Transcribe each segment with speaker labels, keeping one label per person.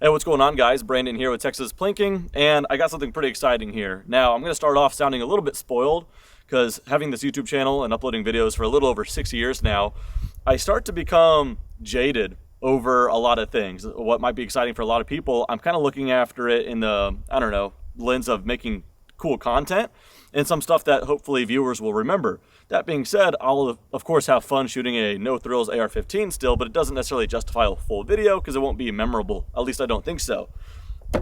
Speaker 1: Hey, what's going on, guys? Brandon here with Texas Plinking, and I got something pretty exciting here. Now, I'm going to start off sounding a little bit spoiled because having this YouTube channel and uploading videos for a little over 6 years now, I start to become jaded over a lot of things. What might be exciting for a lot of people, I'm kind of looking after it in the, lens of making cool content and some stuff that hopefully viewers will remember. That being said, I'll of course have fun shooting a no thrills AR-15 still, but it doesn't necessarily justify a full video because it won't be memorable. At least I don't think so.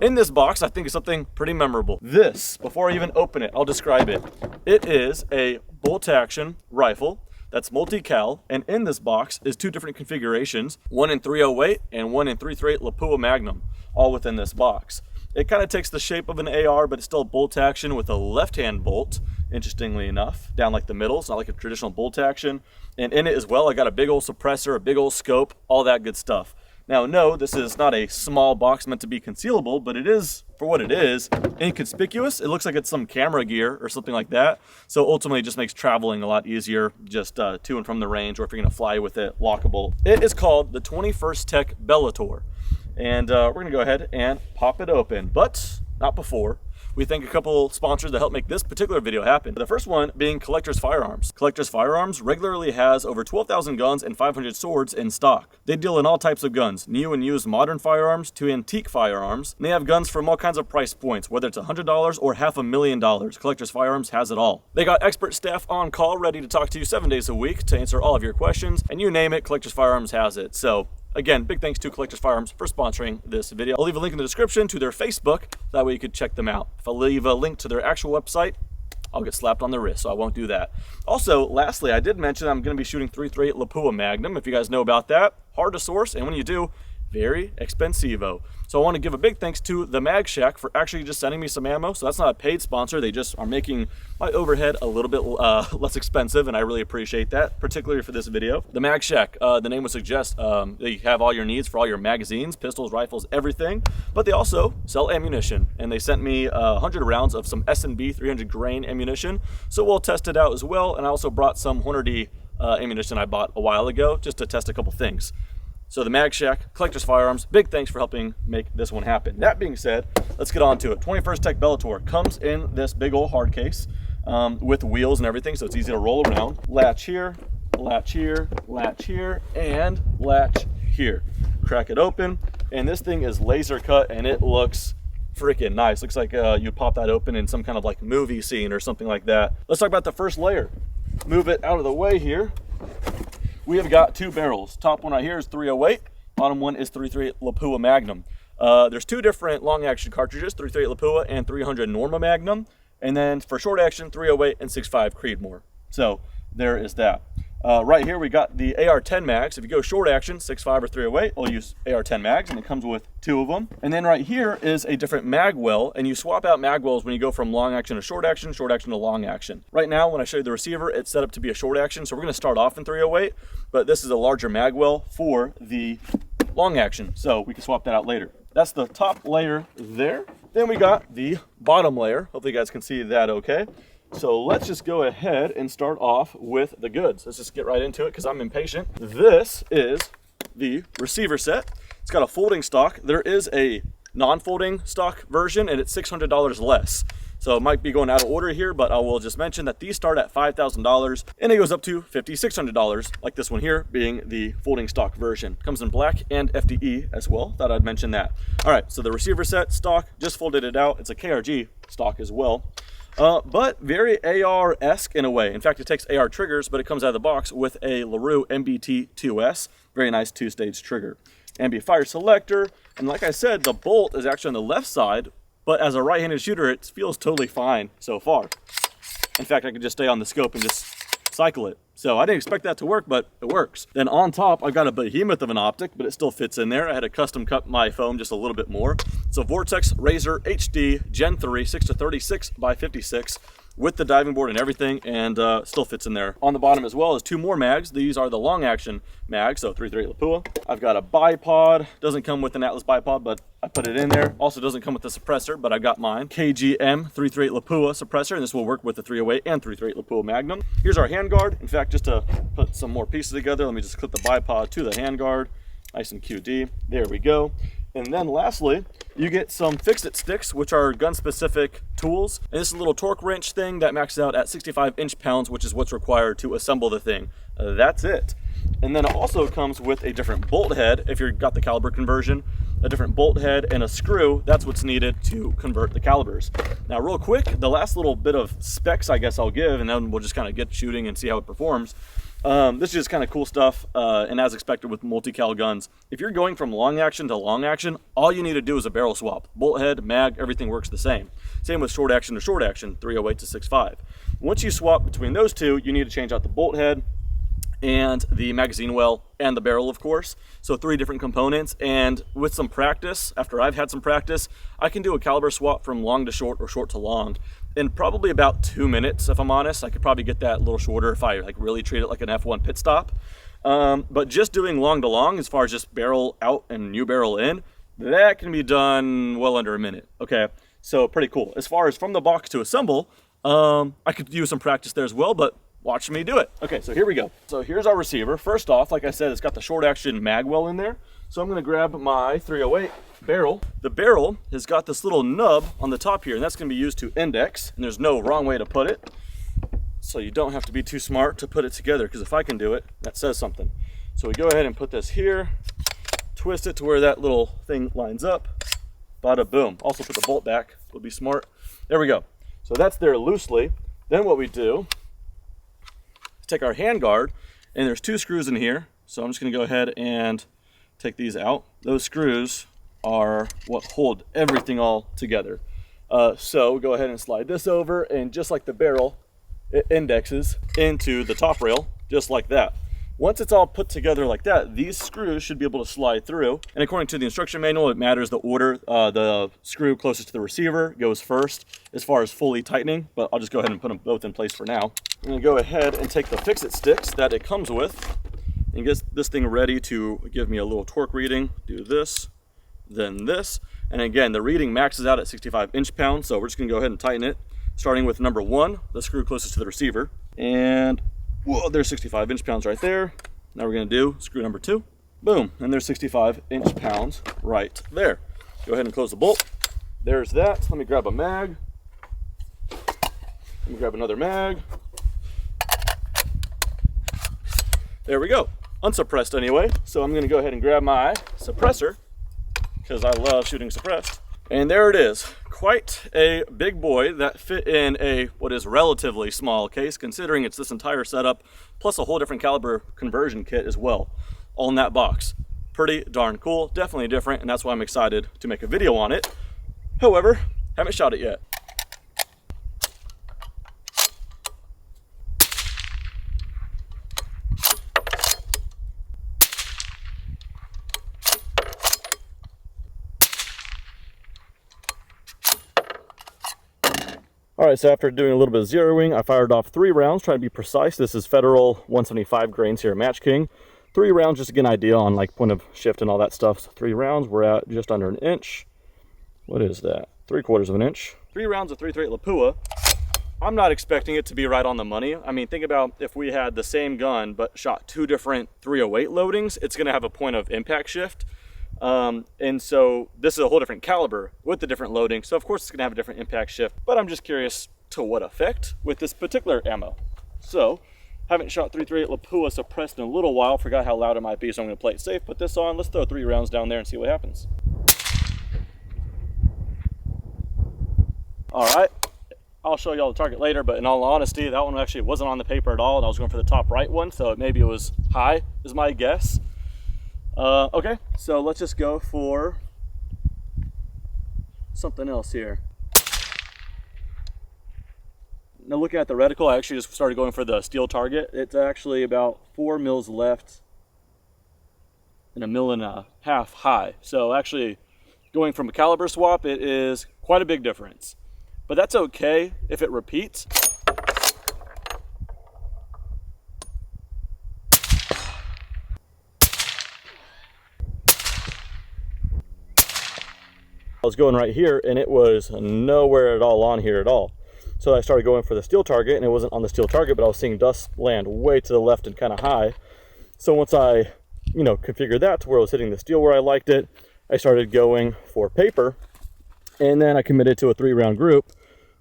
Speaker 1: In this box, I think it's something pretty memorable. This, before I even open it, I'll describe it. It is a bolt action rifle that's multi-cal, and in this box is two different configurations, one in .308 and one in .338 Lapua Magnum, all within this box. It kind of takes the shape of an AR, but it's still bolt action with a left-hand bolt, interestingly enough, down like the middle. It's not like a traditional bolt action. And in it as well, I got a big old suppressor, a big old scope, all that good stuff. Now, no, this is not a small box meant to be concealable, but it is, for what it is, inconspicuous. It looks like it's some camera gear or something like that. So ultimately it just makes traveling a lot easier, just to and from the range, or if you're gonna fly with it, lockable. It is called the 21st Tec Bellator. And we're gonna go ahead and pop it open, but not before we thank a couple sponsors that helped make this particular video happen. The first one being Collector's Firearms. Collector's Firearms regularly has over 12,000 guns and 500 swords in stock. They deal in all types of guns, new and used modern firearms to antique firearms. And they have guns from all kinds of price points, whether it's $100 or $500,000. Collector's Firearms has it all. They got expert staff on call ready to talk to you 7 days a week to answer all of your questions, and you name it, Collector's Firearms has it. So again, big thanks to Collector's Firearms for sponsoring this video. I'll leave a link in the description to their Facebook. That way you could check them out. If I leave a link to their actual website, I'll get slapped on the wrist, so I won't do that. Also, lastly, I did mention I'm going to be shooting .338 Lapua Magnum. If you guys know about that, hard to source, and when you do, very expensivo. So I want to give a big thanks to the Mag Shack for actually just sending me some ammo. So that's not a paid sponsor. They just are making my overhead a little bit less expensive, and I really appreciate that, particularly for this video. The Mag Shack, the name would suggest they have all your needs for all your magazines, pistols, rifles, everything. But they also sell ammunition, and they sent me 100 rounds of some S&B 300 grain ammunition. So we'll test it out as well. And I also brought some Hornady ammunition I bought a while ago just to test a couple things. So the Mag Shack, Collector's Firearms, big thanks for helping make this one happen. That being said, let's get on to it. 21st Tec Bellator comes in this big old hard case with wheels and everything, so it's easy to roll around. Latch here, latch here, latch here, and latch here. Crack it open, and this thing is laser cut, and it looks freaking nice. Looks like you pop that open in some kind of like movie scene or something like that. Let's talk about the first layer. Move it out of the way here. We have got two barrels. Top one right here is .308. Bottom one is .338 Lapua Magnum. There's two different long action cartridges, .338 Lapua and .300 Norma Magnum. And then for short action, .308 and .65 Creedmoor. So there is that. Right here we got the AR-10 mags. If you go short action, .65 or .308, we'll use AR-10 mags, and it comes with two of them. And then right here is a different mag well, and you swap out mag wells when you go from long action to short action to long action. Right now, when I show you the receiver, it's set up to be a short action, so we're gonna start off in .308, but this is a larger mag well for the long action, so we can swap that out later. That's the top layer there. Then we got the bottom layer. Hopefully you guys can see that okay. So let's just go ahead and start off with the goods. Let's just get right into it because I'm impatient. This is the receiver set. It's got a folding stock. There is a non-folding stock version, and it's $600 less. So it might be going out of order here, but I will just mention that these start at $5,000 and it goes up to $5,600, like this one here being the folding stock version. Comes in black and FDE as well. Thought I'd mention that. All right, so the receiver set stock, just folded it out. It's a KRG stock as well. But very AR-esque in a way. In fact, it takes AR triggers, but it comes out of the box with a LaRue MBT-2S. Very nice two-stage trigger. Ambi fire selector, and like I said, the bolt is actually on the left side, but as a right-handed shooter, it feels totally fine so far. In fact, I could just stay on the scope and just cycle it. So I didn't expect that to work, but it works. Then on top, I've got a behemoth of an optic, but it still fits in there. I had to custom cut my foam just a little bit more. It's a Vortex Razor HD Gen 3 6-36 by 56 with the diving board and everything, and still fits in there. On the bottom as well is two more mags. These are the long action mags, so .338 Lapua. I've got a bipod. Doesn't come with an Atlas bipod, but I put it in there. Also doesn't come with a suppressor, but I got mine. KGM .338 Lapua suppressor, and this will work with the .308 and .338 Lapua Magnum. Here's our handguard. In fact, just to put some more pieces together, let me just clip the bipod to the handguard. Nice and QD. There we go. And then lastly, you get some fix-it sticks, which are gun-specific tools. And this is a little torque wrench thing that maxes out at 65 inch-pounds, which is what's required to assemble the thing. That's it. And then it also comes with a different bolt head, if you've got the caliber conversion, a different bolt head and a screw. That's what's needed to convert the calibers. Now, real quick, the last little bit of specs I guess I'll give, and then we'll just kind of get shooting and see how it performs. This is just kind of cool stuff, and as expected with multi-cal guns, if you're going from long action to long action, all you need to do is a barrel swap. Bolt head, mag, everything works the same. Same with short action to short action, 308 to 6.5. Once you swap between those two, you need to change out the bolt head and the magazine well and the barrel, of course. So 3 different components, and with some practice, after I've had some practice, I can do a caliber swap from long to short or short to long in probably about 2 minutes, if I'm honest. I could probably get that a little shorter if I like really treat it like an F1 pit stop. But just doing long to long, as far as just barrel out and new barrel in, that can be done well under a minute. Okay, so pretty cool. As far as from the box to assemble, I could use some practice there as well, but watch me do it. Okay, so here we go. So here's our receiver. First off, like I said, it's got the short action mag well in there. So I'm gonna grab my 308 barrel. The barrel has got this little nub on the top here, and that's gonna be used to index, and there's no wrong way to put it. So you don't have to be too smart to put it together, because if I can do it, that says something. So we go ahead and put this here, twist it to where that little thing lines up, bada boom. Also put the bolt back, would be smart. There we go. So that's there loosely. Then what we do, take our hand guard, and there's 2 screws in here. So I'm just gonna go ahead and take these out. Those screws are what hold everything all together. So go ahead and slide this over, and just like the barrel, it indexes into the top rail, just like that. Once it's all put together like that, these screws should be able to slide through. And according to the instruction manual, it matters the order. The screw closest to the receiver goes first as far as fully tightening, but I'll just go ahead and put them both in place for now. I'm gonna go ahead and take the fix-it sticks that it comes with and get this thing ready to give me a little torque reading. Do this, then this. And again, the reading maxes out at 65 inch-pounds, so we're just gonna go ahead and tighten it, starting with number 1, the screw closest to the receiver. And whoa, there's 65 inch-pounds right there. Now we're gonna do screw number 2. Boom, and there's 65 inch-pounds right there. Go ahead and close the bolt. There's that. Let me grab a mag. Let me grab another mag. There we go. Unsuppressed anyway. So I'm gonna go ahead and grab my suppressor, because I love shooting suppressed. And there it is. Quite a big boy that fit in a what is relatively small case, considering it's this entire setup, plus a whole different caliber conversion kit as well, all in that box. Pretty darn cool, definitely different, and that's why I'm excited to make a video on it. However, haven't shot it yet. All right, so after doing a little bit of zeroing, I fired off 3 rounds, trying to be precise. This is Federal 175 grains here at Match King. 3 rounds, just to get an idea on like point of shift and all that stuff. So 3 rounds, we're at just under an inch. What is that? 3/4 of an inch. 3 rounds of 338 Lapua. I'm not expecting it to be right on the money. I mean, think about if we had the same gun, but shot 2 different 308 loadings, it's gonna have a point of impact shift. And so this is a whole different caliber with the different loading. So of course it's gonna have a different impact shift, but I'm just curious to what effect with this particular ammo. So haven't shot 338 Lapua suppressed in a little while, forgot how loud it might be. So I'm gonna play it safe, put this on. Let's throw 3 rounds down there and see what happens. All right, I'll show y'all the target later, but in all honesty, that one actually wasn't on the paper at all. And I was going for the top right one. So maybe it was high is my guess. Okay, so let's just go for something else here. Now looking at the reticle, I actually just started going for the steel target. It's actually about 4 mils left and 1.5 mils high. So actually going from a caliber swap, it is quite a big difference. But that's okay if it repeats. I was going right here and it was nowhere at all on here at all. So I started going for the steel target and it wasn't on the steel target, but I was seeing dust land way to the left and kind of high. So once I, configured that to where I was hitting the steel where I liked it, I started going for paper, and then I committed to a 3-round group,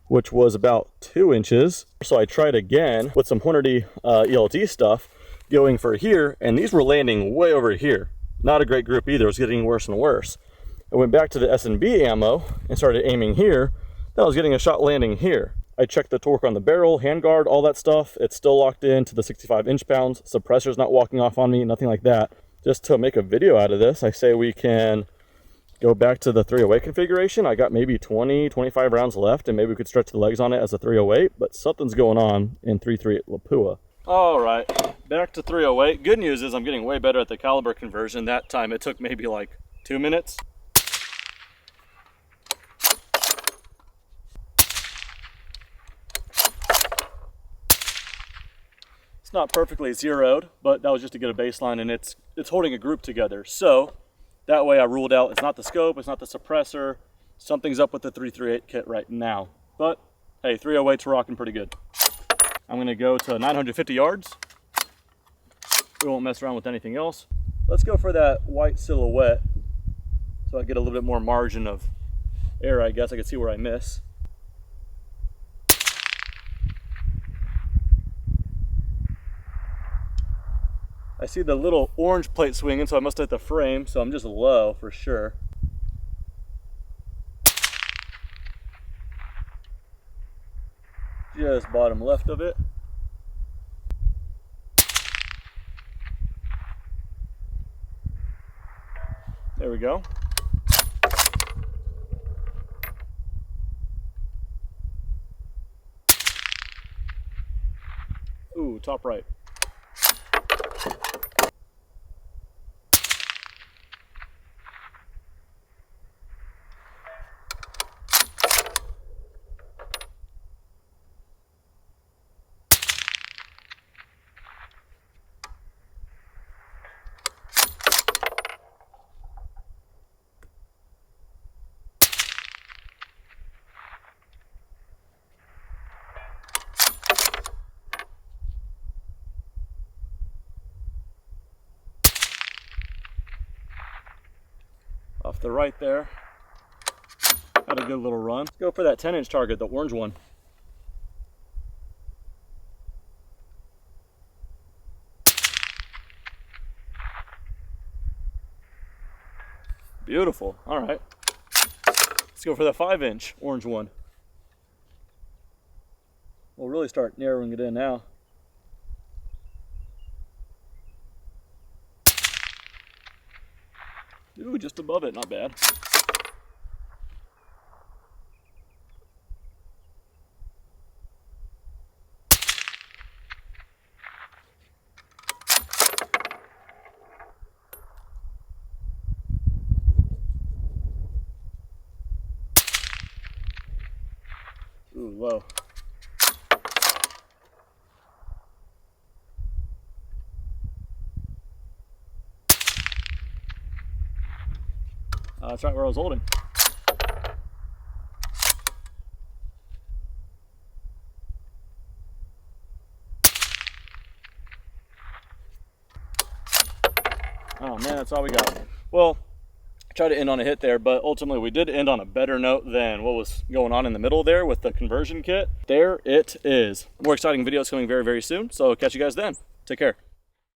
Speaker 1: which was about 2 inches. So I tried again with some Hornady ELT stuff going for here, and these were landing way over here. Not a great group either. It was getting worse and worse. I went back to the S&B ammo and started aiming here. Then I was getting a shot landing here. I checked the torque on the barrel, handguard, all that stuff. It's still locked into the 65 inch-pounds. Suppressor's not walking off on me, nothing like that. Just to make a video out of this, I say we can go back to the 308 configuration. I got maybe 20, 25 rounds left, and maybe we could stretch the legs on it as a 308, but something's going on in 338 Lapua. All right, back to 308. Good news is I'm getting way better at the caliber conversion. That time it took maybe like 2 minutes. It's not perfectly zeroed, but that was just to get a baseline, and it's holding a group together. So that way I ruled out it's not the scope, it's not the suppressor. Something's up with the 338 kit right now. But hey, 308's rocking pretty good. I'm gonna go to 950 yards. We won't mess around with anything else. Let's go for that white silhouette so I get a little bit more margin of error, I guess. I can see where I miss. I see the little orange plate swinging, so I must hit the frame, so I'm just low for sure. Just bottom left of it. There we go. Ooh, top right. Off the right there. Had a good little run. Let's go for that 10-inch target, the orange one. Beautiful. All right. Let's go for the 5-inch orange one. We'll really start narrowing it in now. Ooh, just above it, not bad. Ooh, low. That's right where I was holding. Oh man, that's all we got. Well, I tried to end on a hit there, but ultimately we did end on a better note than what was going on in the middle there with the conversion kit. There it is. More exciting videos coming very, very soon, so catch you guys then. Take care.